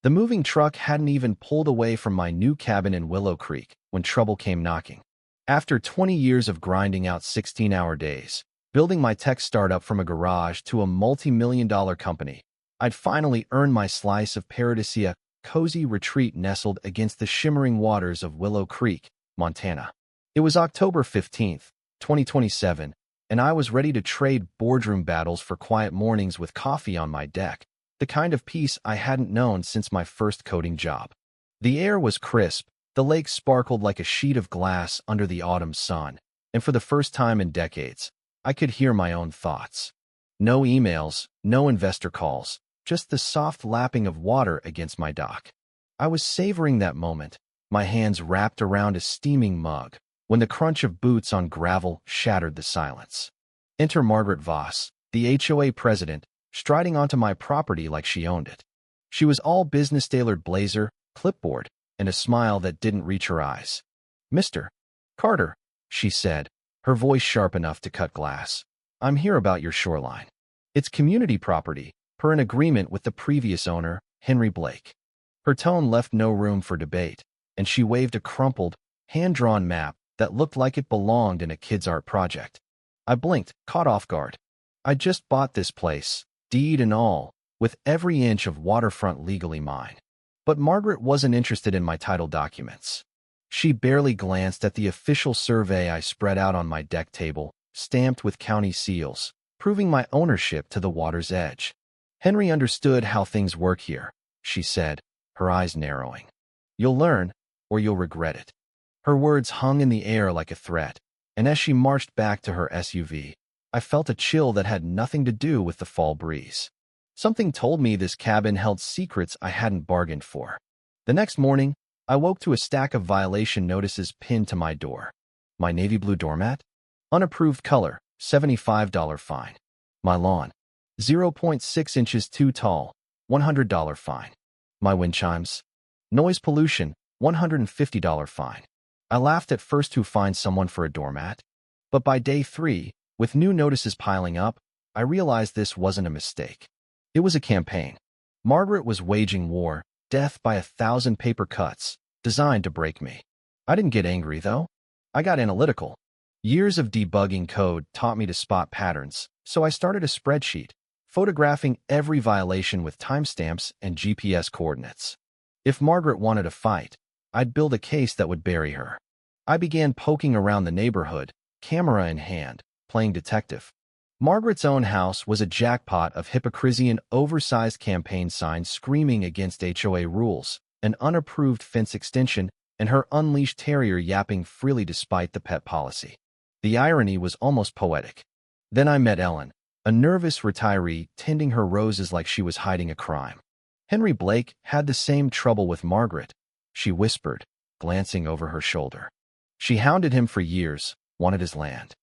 The moving truck hadn't even pulled away from my new cabin in Willow Creek when trouble came knocking. After 20 years of grinding out 16-hour days, building my tech startup from a garage to a multi-million-dollar company, I'd finally earned my slice of paradise, a cozy retreat nestled against the shimmering waters of Willow Creek, Montana. It was October 15th, 2027, and I was ready to trade boardroom battles for quiet mornings with coffee on my deck, the kind of peace I hadn't known since my first coding job. The air was crisp, the lake sparkled like a sheet of glass under the autumn sun, and for the first time in decades, I could hear my own thoughts. No emails, no investor calls, just the soft lapping of water against my dock. I was savoring that moment, my hands wrapped around a steaming mug, when the crunch of boots on gravel shattered the silence. Enter Margaret Voss, the HOA president, striding onto my property like she owned it. She was all business-tailored blazer, clipboard, and a smile that didn't reach her eyes. "Mr. Carter," she said, her voice sharp enough to cut glass. "I'm here about your shoreline. It's community property, per an agreement with the previous owner, Henry Blake." Her tone left no room for debate, and she waved a crumpled, hand-drawn map that looked like it belonged in a kid's art project. I blinked, caught off guard. I'd just bought this place, deed and all, with every inch of waterfront legally mine. But Margaret wasn't interested in my title documents. She barely glanced at the official survey I spread out on my deck table, stamped with county seals, proving my ownership to the water's edge. "Henry understood how things work here," she said, her eyes narrowing. "You'll learn, or you'll regret it." Her words hung in the air like a threat, and as she marched back to her SUV, I felt a chill that had nothing to do with the fall breeze. Something told me this cabin held secrets I hadn't bargained for. The next morning, I woke to a stack of violation notices pinned to my door. My navy blue doormat? Unapproved color, $75 fine. My lawn? 0.6 inches too tall, $100 fine. My wind chimes? Noise pollution, $150 fine. I laughed at first who finds someone for a doormat. But by day 3, with new notices piling up, I realized this wasn't a mistake. It was a campaign. Margaret was waging war, death by 1,000 paper cuts, designed to break me. I didn't get angry, though. I got analytical. Years of debugging code taught me to spot patterns, so I started a spreadsheet, photographing every violation with timestamps and GPS coordinates. If Margaret wanted a fight, I'd build a case that would bury her. I began poking around the neighborhood, camera in hand, playing detective. Margaret's own house was a jackpot of hypocrisy and oversized campaign signs screaming against HOA rules, an unapproved fence extension, and her unleashed terrier yapping freely despite the pet policy. The irony was almost poetic. Then I met Ellen, a nervous retiree tending her roses like she was hiding a crime. Henry Blake had the same trouble with Margaret, she whispered, glancing over her shoulder. She hounded him for years, wanted his land.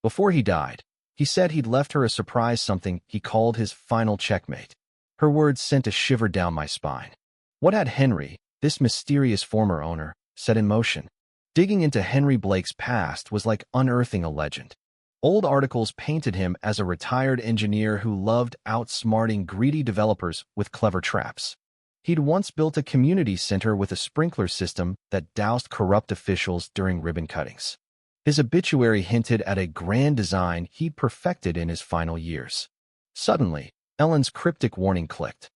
Before he died, he said he'd left her a surprise, something he called his final checkmate. Her words sent a shiver down my spine. What had Henry, this mysterious former owner, set in motion? Digging into Henry Blake's past was like unearthing a legend. Old articles painted him as a retired engineer who loved outsmarting greedy developers with clever traps. He'd once built a community center with a sprinkler system that doused corrupt officials during ribbon cuttings. His obituary hinted at a grand design he'd perfected in his final years. Suddenly, Ellen's cryptic warning clicked.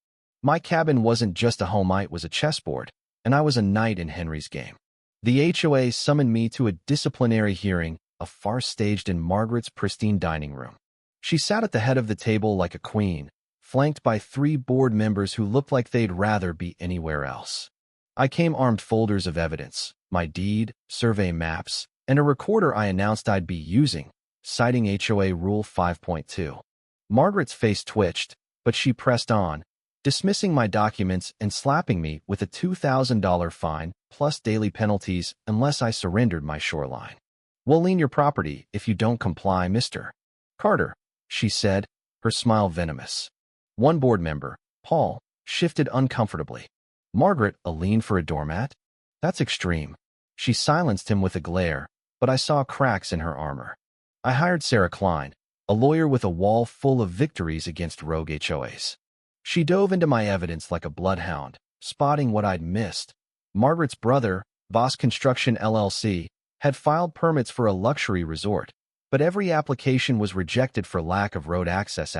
My cabin wasn't just a home, it was a chessboard, and I was a knight in Henry's game. The HOA summoned me to a disciplinary hearing, a farce staged in Margaret's pristine dining room. She sat at the head of the table like a queen, flanked by 3 board members who looked like they'd rather be anywhere else. I came armed folders of evidence, my deed, survey maps, and a recorder I announced I'd be using, citing HOA Rule 5.2. Margaret's face twitched, but she pressed on, dismissing my documents and slapping me with a $2,000 fine plus daily penalties unless I surrendered my shoreline. "We'll lien your property if you don't comply, Mr. Carter," she said, her smile venomous. One board member, Paul, shifted uncomfortably. "Margaret, a lien for a doormat? That's extreme." She silenced him with a glare, but I saw cracks in her armor. I hired Sarah Klein, a lawyer with a wall full of victories against rogue HOAs. She dove into my evidence like a bloodhound, spotting what I'd missed. Margaret's brother, Voss Construction LLC, had filed permits for a luxury resort, but every application was rejected for lack of road access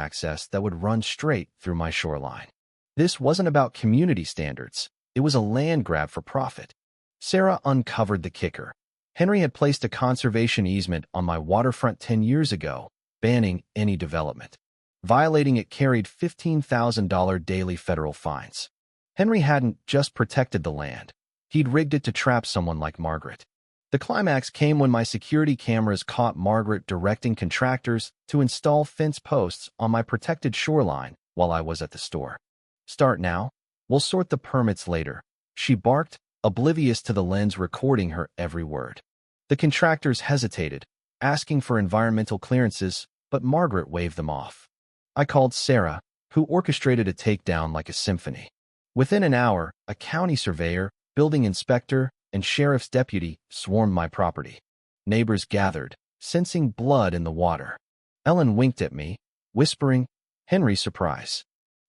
that would run straight through my shoreline. This wasn't about community standards. It was a land grab for profit. Sarah uncovered the kicker. Henry had placed a conservation easement on my waterfront 10 years ago, banning any development. Violating it carried $15,000 daily federal fines. Henry hadn't just protected the land. He'd rigged it to trap someone like Margaret. The climax came when my security cameras caught Margaret directing contractors to install fence posts on my protected shoreline while I was at the store. "Start now. We'll sort the permits later," she barked, oblivious to the lens recording her every word. The contractors hesitated, asking for environmental clearances, but Margaret waved them off. I called Sarah, who orchestrated a takedown like a symphony. Within an hour, a county surveyor, building inspector, and sheriff's deputy swarmed my property. Neighbors gathered, sensing blood in the water. Ellen winked at me, whispering, "Henry, surprise."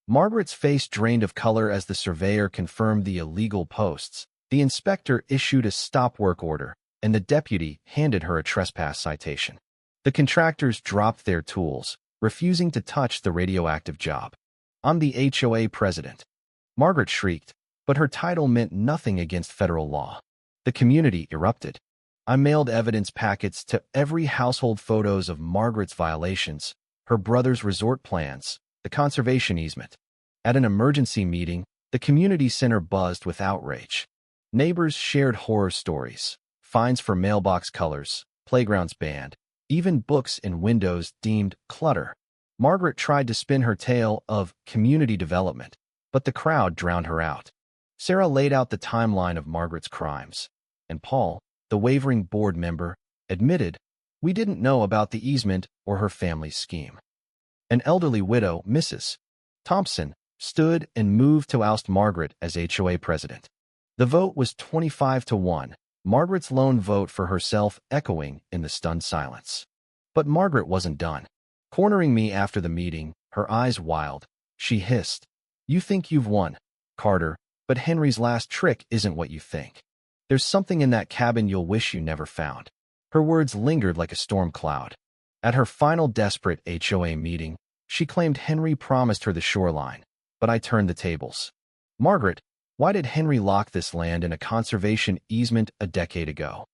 Margaret's face drained of color as the surveyor confirmed the illegal posts. The inspector issued a stop work order, and the deputy handed her a trespass citation. The contractors dropped their tools, refusing to touch the radioactive job. "I'm the HOA president." Margaret shrieked, but her title meant nothing against federal law. The community erupted. I mailed evidence packets to every household, photos of Margaret's violations, her brother's resort plans, the conservation easement. At an emergency meeting, the community center buzzed with outrage. Neighbors shared horror stories, fines for mailbox colors, playgrounds banned, even books in windows deemed clutter. Margaret tried to spin her tale of community development, but the crowd drowned her out. Sarah laid out the timeline of Margaret's crimes, and Paul, the wavering board member, admitted, "We didn't know about the easement or her family's scheme." An elderly widow, Mrs. Thompson, stood and moved to oust Margaret as HOA president. The vote was 25-1, Margaret's lone vote for herself echoing in the stunned silence. But Margaret wasn't done. Cornering me after the meeting, her eyes wild, she hissed, "You think you've won, Carter, but Henry's last trick isn't what you think. There's something in that cabin you'll wish you never found." Her words lingered like a storm cloud. At her final desperate HOA meeting, she claimed Henry promised her the shoreline, but I turned the tables. "Margaret, why did Henry lock this land in a conservation easement a decade ago?"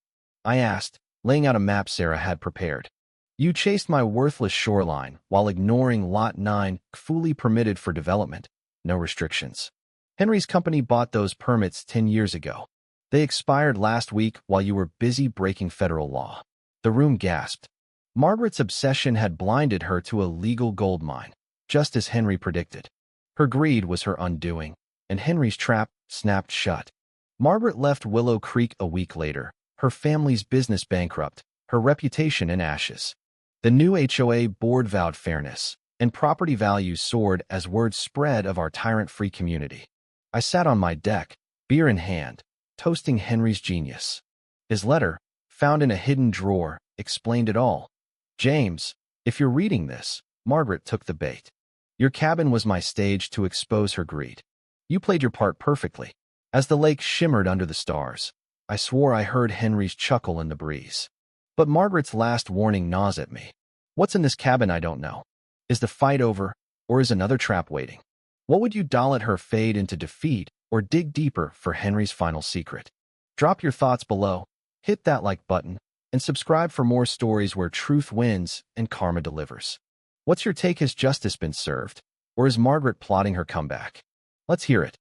I asked, laying out a map Sarah had prepared. "You chased my worthless shoreline while ignoring Lot 9, fully permitted for development, no restrictions. Henry's company bought those permits 10 years ago. They expired last week while you were busy breaking federal law." The room gasped. Margaret's obsession had blinded her to a legal goldmine, just as Henry predicted. Her greed was her undoing, and Henry's trap snapped shut. Margaret left Willow Creek a week later, her family's business bankrupt, her reputation in ashes. The new HOA board vowed fairness, and property values soared as word spread of our tyrant-free community. I sat on my deck, beer in hand, toasting Henry's genius. His letter, found in a hidden drawer, explained it all. "James, if you're reading this," Margaret took the bait. "Your cabin was my stage to expose her greed. You played your part perfectly." As the lake shimmered under the stars, I swore I heard Henry's chuckle in the breeze. But Margaret's last warning gnaws at me. What's in this cabin I don't know? Is the fight over, or is another trap waiting? What would you let her fade into defeat, or dig deeper for Henry's final secret? Drop your thoughts below, hit that like button, and subscribe for more stories where truth wins and karma delivers. What's your take? Has justice been served, or is Margaret plotting her comeback? Let's hear it.